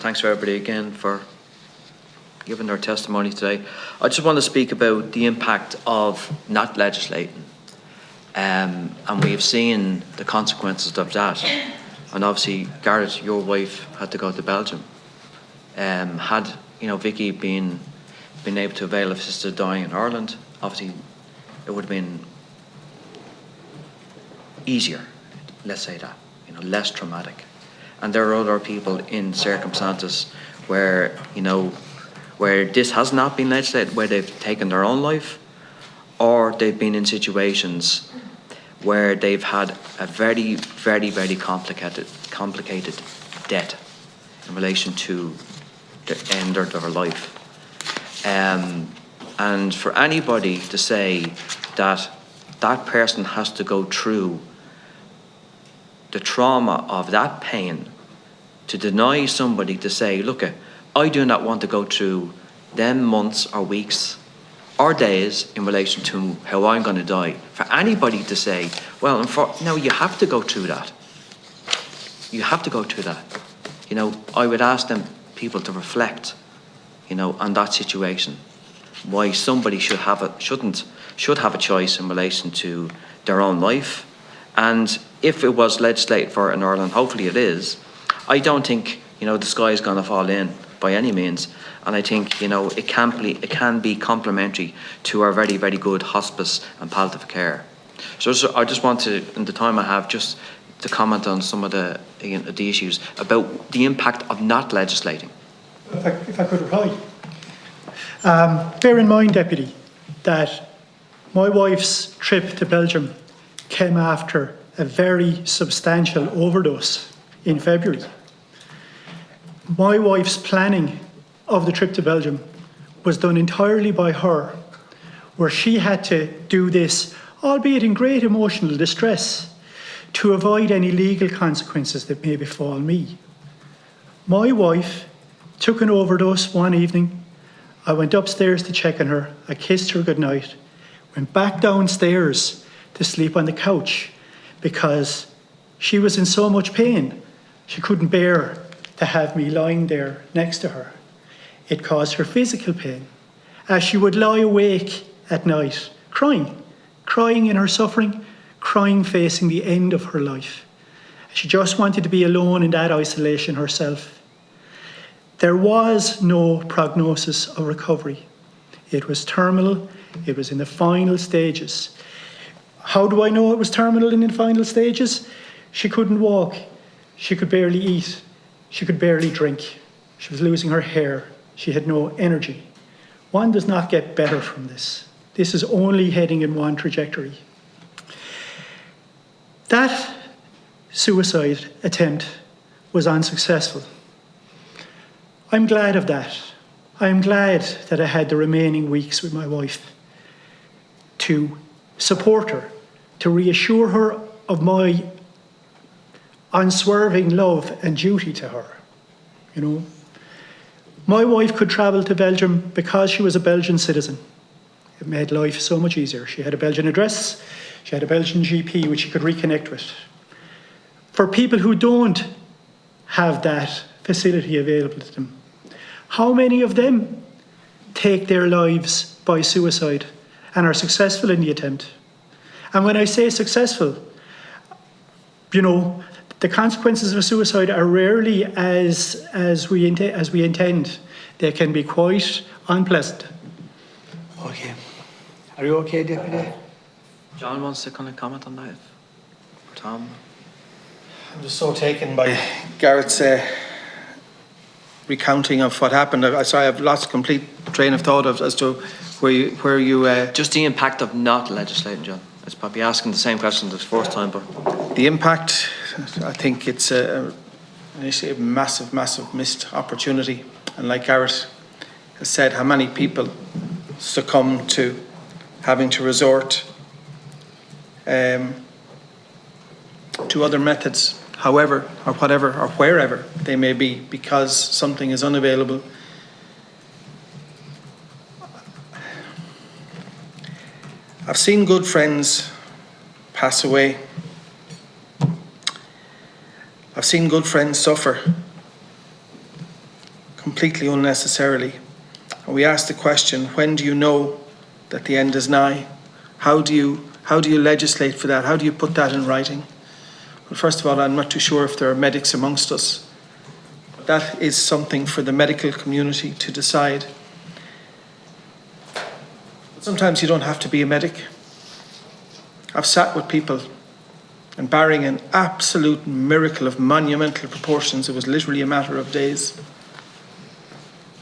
thanks for everybody again for giving their testimony today. I just want to speak about the impact of not legislating. And we've seen the consequences of that. And obviously, Garrett, your wife had to go to Belgium. Had Vicky been able to avail of assisted dying in Ireland, obviously it would have been easier, let's say that, less traumatic. And there are other people in circumstances where where this has not been legislated, where they've taken their own life, or they've been in situations where they've had a very, very, very complicated death in relation to the end of their life. And for anybody to say that that person has to go through the trauma of that pain, to deny somebody to say, look, I do not want to go through them months or weeks or days in relation to how I'm going to die. For anybody to say, well, no, you have to go through that. You have to go through that. I would ask them, people, to reflect, on that situation. Why somebody should have a choice in relation to their own life. And if it was legislated for in Ireland, hopefully it is, I don't think, the sky is going to fall in by any means. And I think, it can be complementary to our very, very good hospice and palliative care. So I just want to, in the time I have, just to comment on some of the issues about the impact of not legislating. If I could reply. Bear in mind, Deputy, that my wife's trip to Belgium came after a very substantial overdose in February. My wife's planning of the trip to Belgium was done entirely by her, where she had to do this, albeit in great emotional distress, to avoid any legal consequences that may befall me. My wife took an overdose one evening. I went upstairs to check on her. I kissed her goodnight, went back downstairs to sleep on the couch because she was in so much pain. She couldn't bear to have me lying there next to her. It caused her physical pain, as she would lie awake at night, crying in her suffering, crying facing the end of her life. She just wanted to be alone in that isolation herself. There was no prognosis of recovery. It was terminal, it was in the final stages. How do I know it was terminal and in final stages? She couldn't walk, she could barely eat, she could barely drink. She was losing her hair. She had no energy. One does not get better from this. This is only heading in one trajectory. That suicide attempt was unsuccessful. I'm glad of that. I'm glad that I had the remaining weeks with my wife to support her, to reassure her of my unswerving love and duty to her. My wife could travel to Belgium because she was a Belgian citizen. It made life so much easier. She had a Belgian address, she had a Belgian GP which she could reconnect with. For people who don't have that facility available to them, how many of them take their lives by suicide and are successful in the attempt? And when I say successful, the consequences of suicide are rarely as we intend. They can be quite unpleasant. Okay. Are you okay, Deputy? John wants to kind of comment on that. Tom? I'm just so taken by Garrett's recounting of what happened. Sorry, I've lost complete train of thought as to where you just the impact of not legislating, John. I was probably asking the same question the first time, but the impact, I think it's initially a massive, massive missed opportunity. And like Garrett has said, how many people succumb to having to resort to other methods, however or whatever or wherever they may be, because something is unavailable. I've seen good friends pass away. I've seen good friends suffer. completely unnecessarily. And we ask the question, when do you know that the end is nigh? How do you legislate for that? How do you put that in writing? Well, first of all, I'm not too sure if there are medics amongst us. That is something for the medical community to decide. Sometimes you don't have to be a medic. I've sat with people, and barring an absolute miracle of monumental proportions, it was literally a matter of days.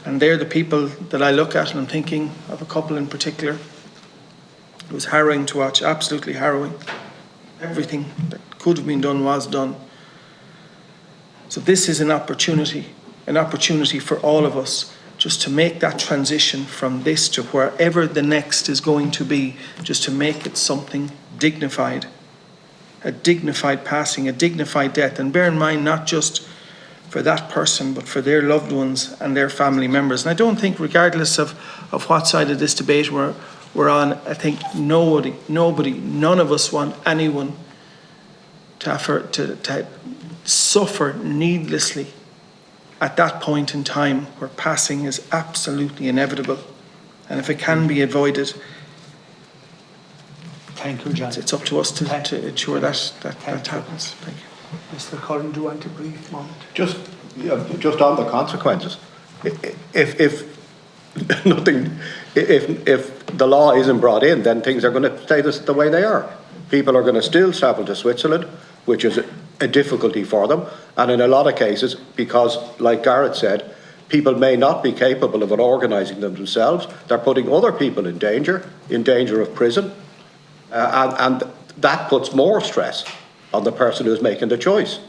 And they're the people that I look at, and I'm thinking of a couple in particular. It was harrowing to watch, absolutely harrowing. Everything that could have been done was done. So this is an opportunity for all of us just to make that transition from this to wherever the next is going to be, just to make it something dignified. A dignified passing, a dignified death. And bear in mind, not just for that person, but for their loved ones and their family members. And I don't think, regardless of what side of this debate we're on, I think none of us want anyone to suffer needlessly at that point in time where passing is absolutely inevitable. And if it can be avoided, Thank you, John. it's up to us to ensure that happens. Thank you. Mr. Cullen, do you want a brief moment? Just on the consequences. If nothing, if the law isn't brought in, then things are going to stay the way they are. People are going to still travel to Switzerland, which is a difficulty for them, and in a lot of cases, because, like Garrett said, people may not be capable of organising them themselves. They're putting other people in danger of prison, and that puts more stress on the person who's making the choice,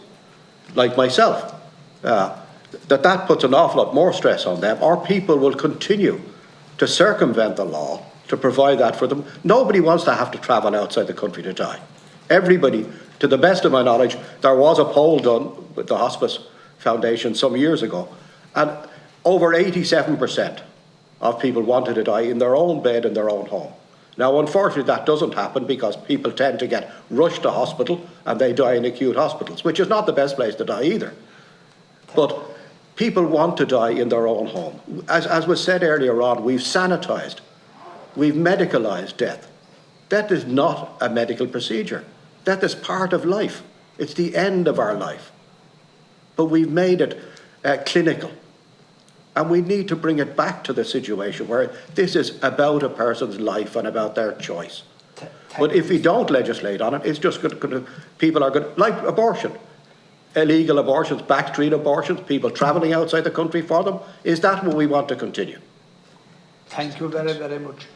like myself. That puts an awful lot more stress on them, or people will continue to circumvent the law to provide that for them. Nobody wants to have to travel outside the country to die. Everybody, to the best of my knowledge, there was a poll done with the Hospice Foundation some years ago, and over 87% of people wanted to die in their own bed in their own home. Now, unfortunately, that doesn't happen because people tend to get rushed to hospital and they die in acute hospitals, which is not the best place to die either. But people want to die in their own home. As was said earlier on, we've sanitised, we've medicalised death. Death is not a medical procedure. Death is part of life. It's the end of our life. But we've made it clinical. And we need to bring it back to the situation where this is about a person's life and about their choice. But if we don't legislate on it, it's just going to, people are going to, like abortion, illegal abortions, backstreet abortions, people travelling outside the country for them. Is that what we want to continue? Thank you very, very much.